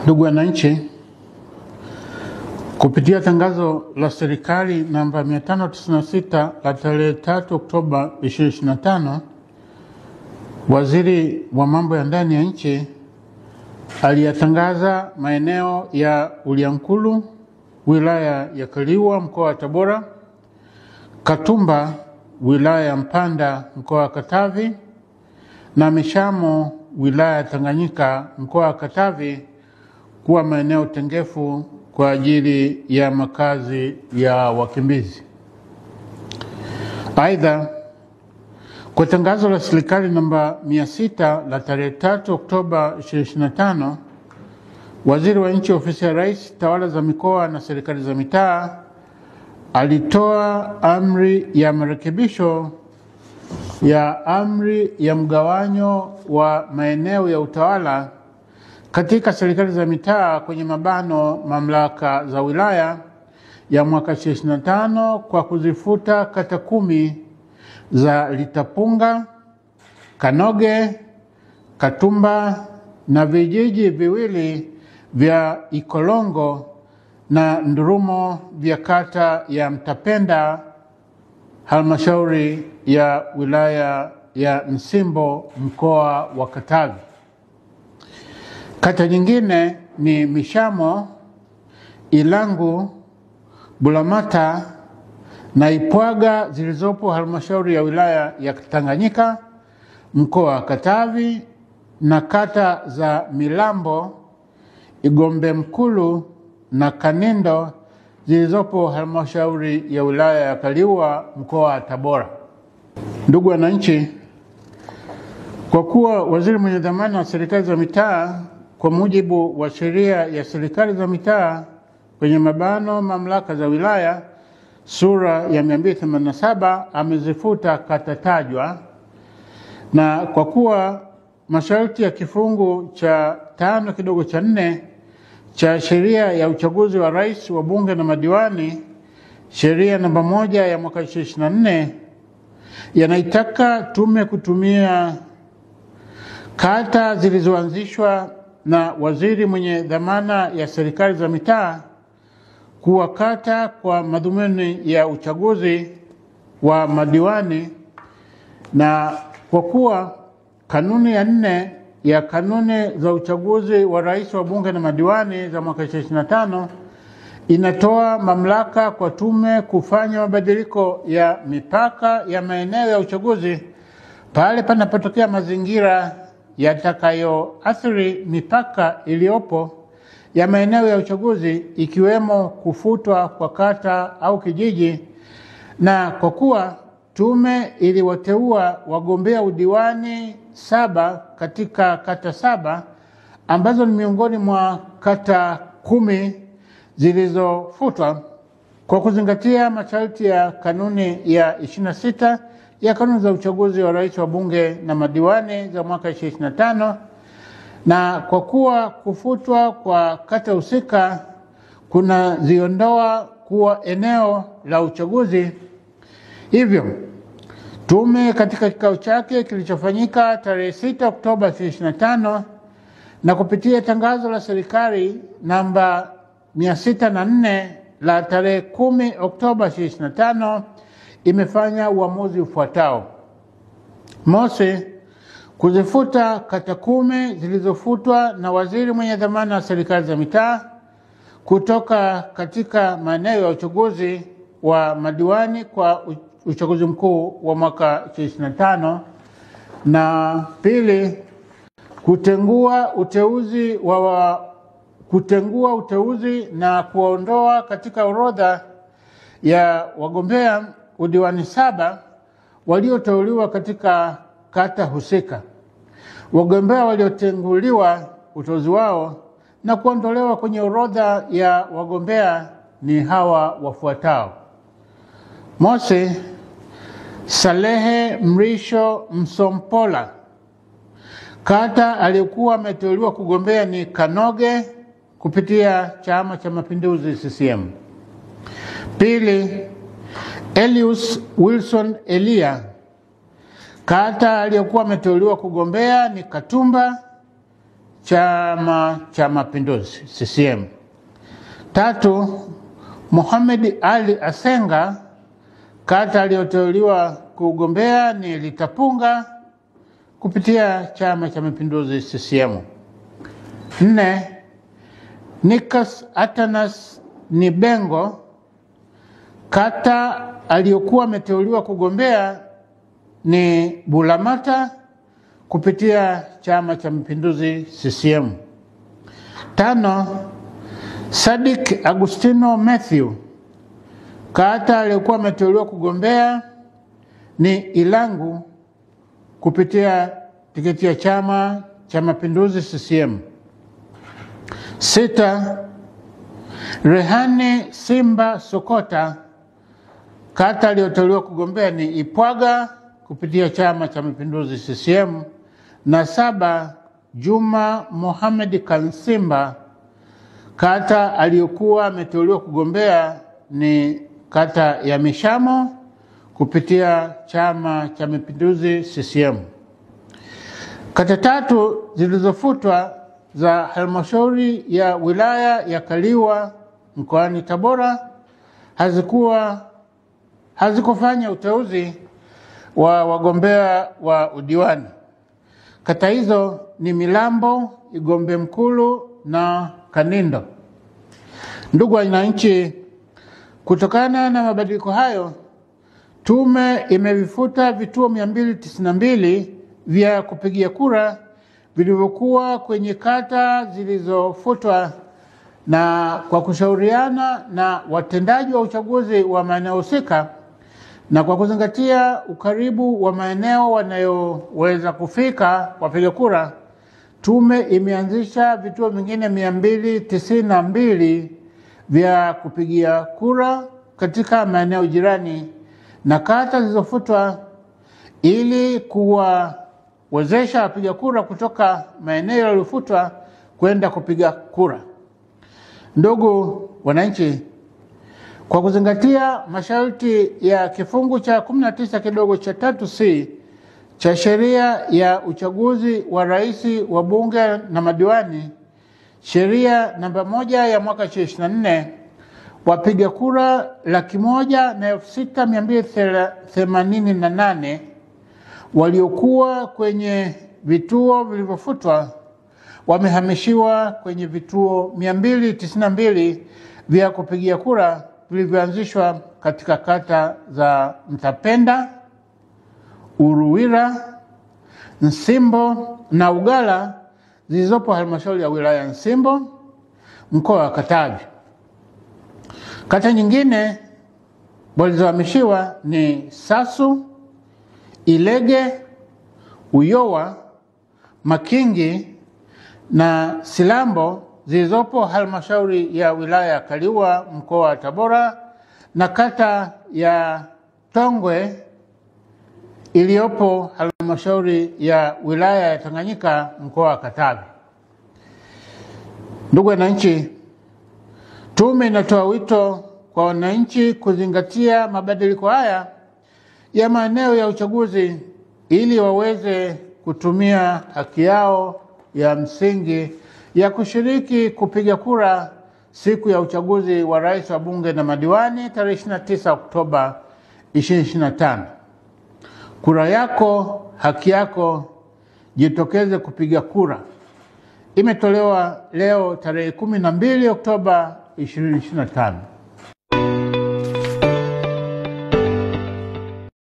Ndugu wananchi, kupitia tangazo la serikali namba 596 la tarehe 3 Oktoba 2025, Waziri wa Mambo ya Ndani ya Nchi aliyatangaza maeneo ya Uliankuru, wilaya ya Kaliua, mkoa wa Tabora; Katumba, wilaya ya Mpanda, mkoa wa Katavi; na Mishamo, wilaya ya Tanganyika, mkoa wa Katavi, kuwa maeneo tengefu kwa ajili ya makazi ya wakimbizi. Aidha, kwa tangazo la serikali namba 600 la tarehe 3 Oktoba 2025, Waziri wa Nchi, Ofisi ya Rais, Tawala za Mikoa na Serikali za Mitaa, alitoa amri ya marekebisho ya amri ya mgawanyo wa maeneo ya utawala katika serikali za mitaa kwenye mabano mamlaka za wilaya ya mwaka 2025 kwa kuzifuta kata 10 za Litapunga, Kanoge, Katumba na vijiji viwili vya Ikolongo na Ndurumo vya kata ya Mtapenda, halmashauri ya wilaya ya Msimbo, mkoa wa Katavi. Kata nyingine ni Mishamo, Ilangu, Bulamata na Ipwaga zilizopo halmashauri ya wilaya ya Tanganyika, mkoa wa Katavi, na kata za Milambo, Igombe Mkulu na Kanindo zilizopo halmashauri ya wilaya ya Kaliua, mkoa wa Tabora. Ndugu wananchi, kwa kuwa waziri mwenye dhamana wa serikali za mitaa kwa mujibu wa sheria ya serikali za mitaa kwenye mabano mamlaka za wilaya sura ya 287 amezifuta kata tajwa, na kwa kuwa masharti ya kifungu cha 5(4) cha sheria ya uchaguzi wa rais, wa bunge na madiwani, sheria namba 1 ya mwaka 2024, yanaitaka tume kutumia kata zilizoanzishwa na waziri mwenye dhamana ya serikali za mitaa kuwa kata kwa madhumuni ya uchaguzi wa madiwani, na kwa kuwa kanuni ya 4 ya kanuni za uchaguzi wa rais, wa bunge na madiwani za mwaka 2025 inatoa mamlaka kwa tume kufanya mabadiliko ya mipaka ya maeneo ya uchaguzi pale panapotokea mazingira yatakayoathiri mipaka iliyopo ya maeneo ya uchaguzi, ikiwemo kufutwa kwa kata au kijiji. Na kwa kuwa tume iliwateua wagombea udiwani 7 katika kata 7 ambazo ni miongoni mwa kata 10 zilizofutwa, kwa kuzingatia masharti ya kanuni ya 26 ya kanuni za uchaguzi wa rais, wa bunge na madiwani za mwaka 2025, na kwa kuwa kufutwa kwa kata husika kuna ziondoa kuwa eneo la uchaguzi, hivyo tume katika kikao chake kilichofanyika tarehe 6 Oktoba 2025 na kupitia tangazo la serikali namba 604 la tarehe 10 Oktoba 2025 imefanya uamuzi ufuatao: mosi, kuzifuta kata 10 zilizofutwa na waziri mwenye dhamana wa serikali za mitaa kutoka katika maeneo ya uchaguzi wa madiwani kwa uchaguzi mkuu wa mwaka 2025; na pili, kutengua uteuzi na kuondoa katika orodha ya wagombea udiwani 7 walioteuliwa katika kata husika. Wagombea waliotenguliwa uteuzi wao na kuondolewa kwenye orodha ya wagombea ni hawa wafuatao: mosi, Salehe Mrisho Msompola, kata aliyokuwa ameteuliwa kugombea ni Kanoge kupitia Chama cha Mapinduzi CCM. Pili, Elius Wilson Elia, kata aliyokuwa ameteuliwa kugombea ni Katumba, Chama cha Mapinduzi CCM. 3, Mohamed Ali Asenga, kata aliyoteuliwa kugombea ni Litapunga kupitia Chama cha Mapinduzi CCM. 4, Nikas Atanas Nibengo, kata aliyokuwa ameteuliwa kugombea ni Bulamata kupitia Chama cha Mapinduzi CCM. 5, Sadik Agustino Matthew, kata aliyokuwa ameteuliwa kugombea ni Ilangu kupitia tiketi ya Chama cha Mapinduzi CCM. 6, Rehani Simba Sokota, kata aliyoteuliwa kugombea ni Ipwaga kupitia Chama cha Mapinduzi CCM. Na 7, Juma Mohamed Kansimba, kata aliyokuwa ameteuliwa kugombea ni kata ya Mishamo kupitia Chama cha Mapinduzi CCM. Kata 3 zilizofutwa za halmashauri ya wilaya ya Kaliua mkoani Tabora hazikufanya uteuzi wa wagombea wa udiwani. Kata hizo ni Milambo, Igombe Mkulu na Kanindo. Ndugu wananchi, kutokana na mabadiliko hayo, tume imevifuta vituo 292 vya kupigia kura vilivyokuwa kwenye kata zilizofutwa, na kwa kushauriana na watendaji wa uchaguzi wa maeneo husika na kwa kuzingatia ukaribu wa maeneo wanayoweza kufika wapiga kura, tume imeanzisha vituo vingine 292 vya kupigia kura katika maeneo jirani na kata zilizofutwa ili kuwawezesha wapiga kura kutoka maeneo yaliyofutwa kwenda kupiga kura. Ndugu wananchi, kwa kuzingatia masharti ya kifungu cha 19 kidogo cha 3C cha sheria ya uchaguzi wa rais, wa bunge na madiwani, sheria namba 1 ya mwaka 2024, wapiga kura 106,288 waliokuwa kwenye vituo vilivyofutwa wamehamishiwa kwenye vituo 292 vya kupigia kura vilivyoanzishwa katika kata za Mtapenda, Uruwira, Nsimbo na Ugala zilizopo halmashauri ya wilaya Nsimbo, mkoa wa Katavi. Kata nyingine walizohamishiwa ni Sasu, Ilege, Uyowa, Makingi na Silambo zilizopo halmashauri ya wilaya ya Kaliua mkoa wa Tabora, na kata ya Tongwe iliyopo halmashauri ya wilaya ya Tanganyika mkoa wa Katavi. Ndugu wananchi, tume inatoa wito kwa wananchi kuzingatia mabadiliko haya ya maeneo ya uchaguzi ili waweze kutumia haki yao ya msingi ya kushiriki kupiga kura siku ya uchaguzi wa rais, wa bunge na madiwani tarehe 29 Oktoba 2025. Kura yako, haki yako, jitokeze kupiga kura. Imetolewa leo tarehe 12 Oktoba 2025.